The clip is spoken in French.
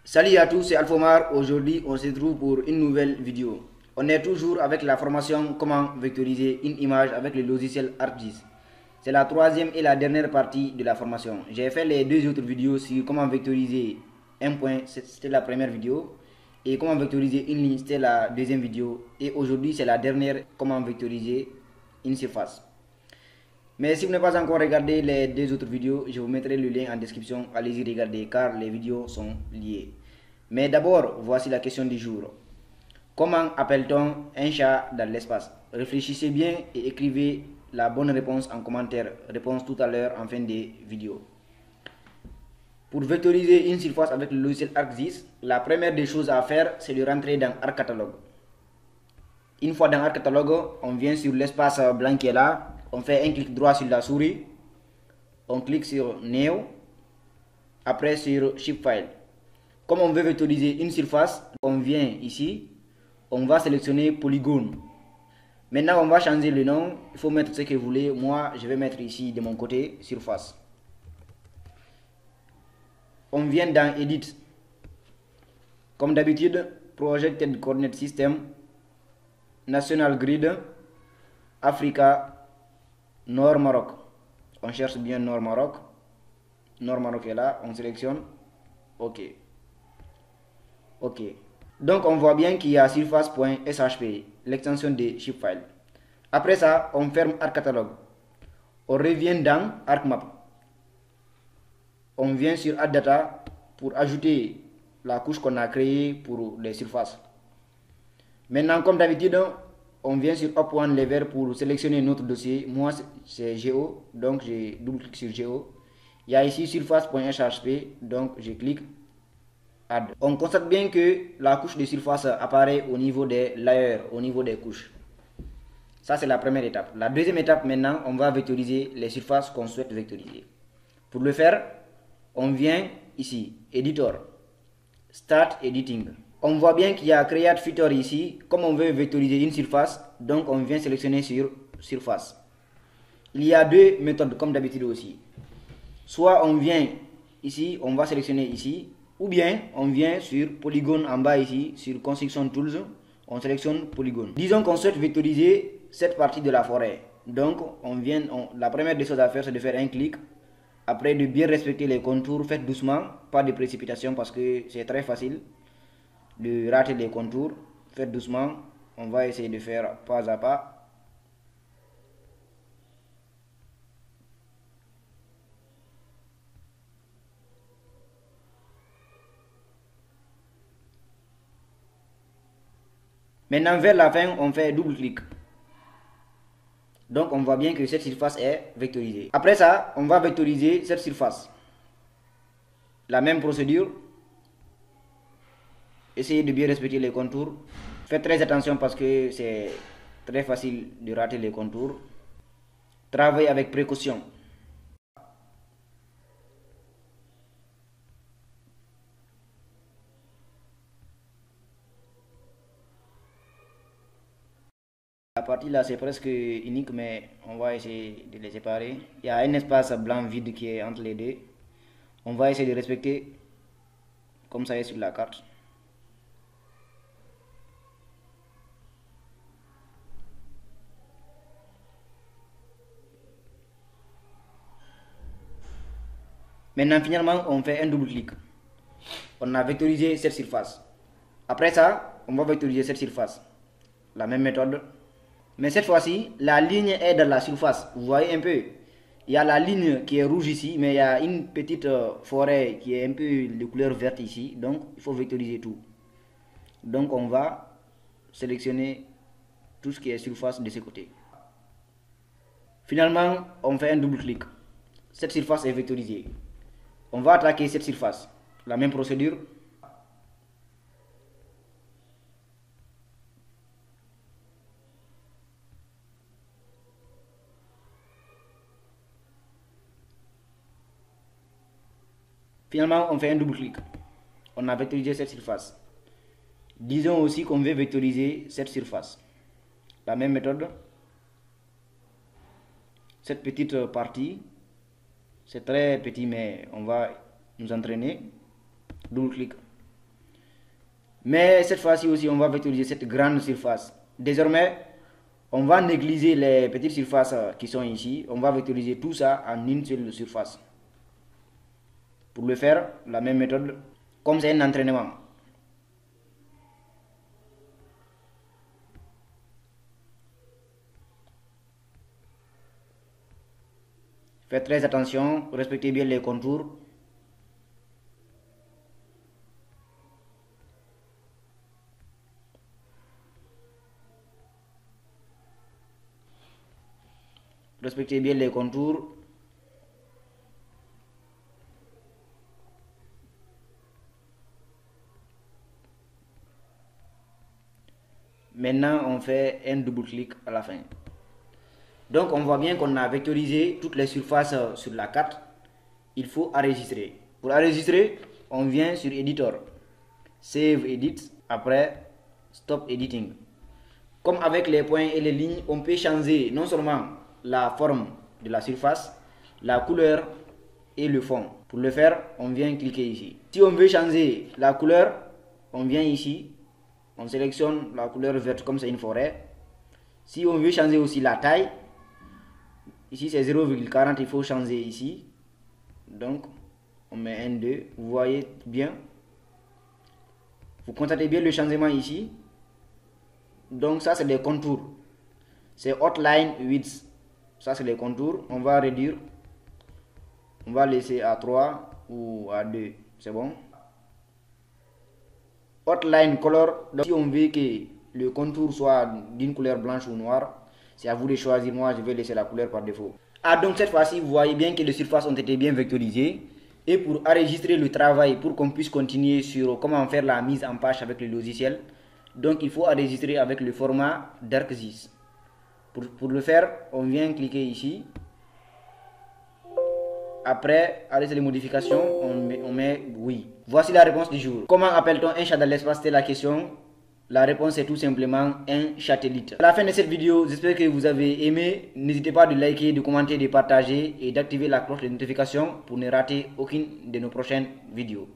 Salut à tous, c'est Alphomar. Aujourd'hui, on se retrouve pour une nouvelle vidéo. On est toujours avec la formation comment vectoriser une image avec le logiciel ArcGIS. C'est la troisième et la dernière partie de la formation. J'ai fait les deux autres vidéos sur comment vectoriser un point, c'était la première vidéo. Et comment vectoriser une ligne, c'était la deuxième vidéo. Et aujourd'hui, c'est la dernière, comment vectoriser une surface. Mais si vous n'avez pas encore regardé les deux autres vidéos, je vous mettrai le lien en description. Allez-y regarder car les vidéos sont liées. Mais d'abord, voici la question du jour. Comment appelle-t-on un chat dans l'espace? Réfléchissez bien et écrivez la bonne réponse en commentaire. Réponse tout à l'heure en fin de vidéo. Pour vectoriser une surface avec le logiciel ArcGIS, la première des choses à faire, c'est de rentrer dans ArcCatalogue. Une fois dans ArcCatalogue, on vient sur l'espace blanc qui est là. On fait un clic droit sur la souris. On clique sur New. Après sur Shapefile. Comme on veut vectoriser une surface, on vient ici. On va sélectionner polygone. Maintenant, on va changer le nom. Il faut mettre ce que vous voulez. Moi, je vais mettre ici de mon côté surface. On vient dans Edit. Comme d'habitude, Projected Coordinate System, National Grid, Africa, Nord Maroc. On cherche bien Nord Maroc. Nord Maroc est là. On sélectionne. OK. OK. Donc on voit bien qu'il y a surface.shp, l'extension de Shapefile. Après ça, on ferme ArcCatalogue. On revient dans ArcMap. On vient sur Add Data pour ajouter la couche qu'on a créée pour les surfaces. Maintenant, comme d'habitude, on vient sur Up One Lever pour sélectionner notre dossier. Moi, c'est Geo, donc je double-clique sur Geo. Il y a ici surface.shp, donc je clique Add. On constate bien que la couche de surface apparaît au niveau des layers, au niveau des couches. Ça, c'est la première étape. La deuxième étape, maintenant, on va vectoriser les surfaces qu'on souhaite vectoriser. Pour le faire, on vient ici, Editor, Start Editing. On voit bien qu'il y a Create Feature ici. Comme on veut vectoriser une surface, donc on vient sélectionner sur Surface. Il y a deux méthodes, comme d'habitude aussi. Soit on vient ici, on va sélectionner ici, ou bien on vient sur Polygone en bas ici, sur Construction Tools, on sélectionne Polygone. Disons qu'on souhaite vectoriser cette partie de la forêt. Donc la première des choses à faire, c'est de faire un clic. Après, de bien respecter les contours, faites doucement, pas de précipitation parce que c'est très facile de rater les contours. Faites doucement, on va essayer de faire pas à pas. Maintenant, vers la fin, on fait double clic. Donc, on voit bien que cette surface est vectorisée. Après ça, on va vectoriser cette surface. La même procédure. Essayez de bien respecter les contours. Faites très attention parce que c'est très facile de rater les contours. Travaillez avec précaution. La partie là c'est presque unique mais on va essayer de les séparer. Il y a un espace blanc vide qui est entre les deux. On va essayer de respecter comme ça est sur la carte. Maintenant finalement on fait un double clic. On a vectorisé cette surface. Après ça, on va vectoriser cette surface. La même méthode. Mais cette fois-ci, la ligne est dans la surface. Vous voyez un peu. Il y a la ligne qui est rouge ici, mais il y a une petite forêt qui est un peu de couleur verte ici. Donc, il faut vectoriser tout. Donc, on va sélectionner tout ce qui est surface de ce côté. Finalement, on fait un double clic. Cette surface est vectorisée. On va attaquer cette surface. La même procédure. Finalement, on fait un double clic. On a vectorisé cette surface. Disons aussi qu'on veut vectoriser cette surface. La même méthode. Cette petite partie, c'est très petit mais on va nous entraîner. Double clic. Mais cette fois-ci aussi, on va vectoriser cette grande surface. Désormais, on va négliger les petites surfaces qui sont ici. On va vectoriser tout ça en une seule surface. Pour le faire, la même méthode, comme c'est un entraînement. Faites très attention, respectez bien les contours. Respectez bien les contours. Maintenant, on fait un double clic à la fin. Donc, on voit bien qu'on a vectorisé toutes les surfaces sur la carte. Il faut enregistrer. Pour enregistrer, on vient sur Editor, Save Edit, après Stop Editing. Comme avec les points et les lignes, on peut changer non seulement la forme de la surface, la couleur et le fond. Pour le faire, on vient cliquer ici. Si on veut changer la couleur, on vient ici. On sélectionne la couleur verte comme c'est une forêt. Si on veut changer aussi la taille, ici c'est 0,40, il faut changer ici. Donc on met un 2, vous voyez bien. Vous constatez bien le changement ici. Donc ça c'est des contours. C'est Outline Width. Ça c'est les contours. On va réduire. On va laisser à 3 ou à 2. C'est bon. Outline Color. Donc si on veut que le contour soit d'une couleur blanche ou noire, c'est à vous de choisir. Moi je vais laisser la couleur par défaut. Ah, donc cette fois-ci vous voyez bien que les surfaces ont été bien vectorisées. Et pour enregistrer le travail, pour qu'on puisse continuer sur comment faire la mise en page avec le logiciel, donc il faut enregistrer avec le format d'ArcGIS. Pour le faire, on vient cliquer ici. Après, aller sur les modifications, on met oui. Voici la réponse du jour. Comment appelle-t-on un chat dans l'espace? C'était la question. La réponse est tout simplement un satellite. À la fin de cette vidéo, j'espère que vous avez aimé. N'hésitez pas de liker, de commenter, de partager et d'activer la cloche de notification pour ne rater aucune de nos prochaines vidéos.